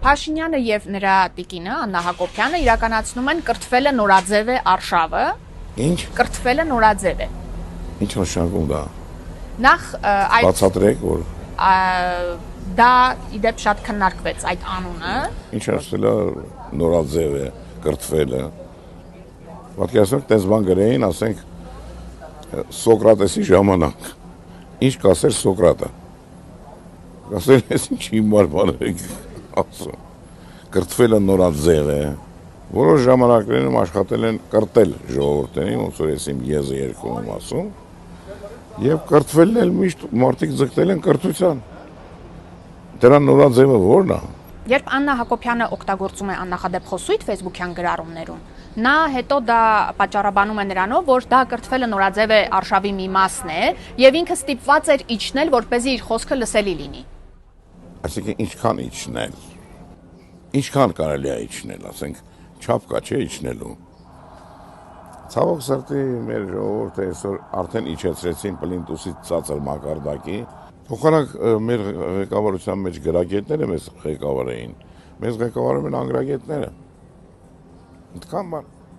Փաշինյանը եւ նրա տիկինը Աննա Հակոբյանը իրականացնում են կրթվելը նորաձև է արշավը։ Ինչ? Կրթվելը նորաձև է։ Ինչ նշանակում դա։ Նախ այդ Բացատրեք, որ դա իդեպ շատ քննարկվեց այդ անունը։ ինչ ասել է նորաձև է կրթվելը։ Պատկերացնեք, տես բան գրեին, ասենք Սոկրատեսի ժամանակ։ Ինչ կասեր Սոկրատը։ Կասեր, ես ինչ հիմար բաներ եք ասում։ Կրթվելը նորաձև է։ Որոշ ժամանակներում աշխատել են կրտել ժողովուրդներին, ոնց որ ես իմ եզը երկում եմ ասում, եւ կրթվելն էլ միշտ մարդիկ ձգտել են կրթության։ Դրա նորաձևը ո՞րն է։ Երբ Աննա Հակոբյանը օգտագործում է աննախադեպ խոսույթ Facebook-յան գրառումներում, նա հետո դա պատճառաբանում է նրանով, որ դա կրթվելը նորաձև է արշավի մի մասն է, եւ ինքը ստիպված էր իջնել, որպեսզի իր խոսքը լսելի լինի։ Այսինքն ինչքան իջնել։ Ինչքան կարելի է իջնել, ասենք, չափ կա չէ իջնելու։ Ցավոք սրտի մեր ժողովուրդը այսօր արդեն իջեցրեցին պլինտուսից ցածր մակարդակի։ Փոխանակ մեր ղեկավարության մեջ գրագետները մեզ ղեկավարեին։ Մեզ ղեկավարում են անգրագետները։ Այդքան բան։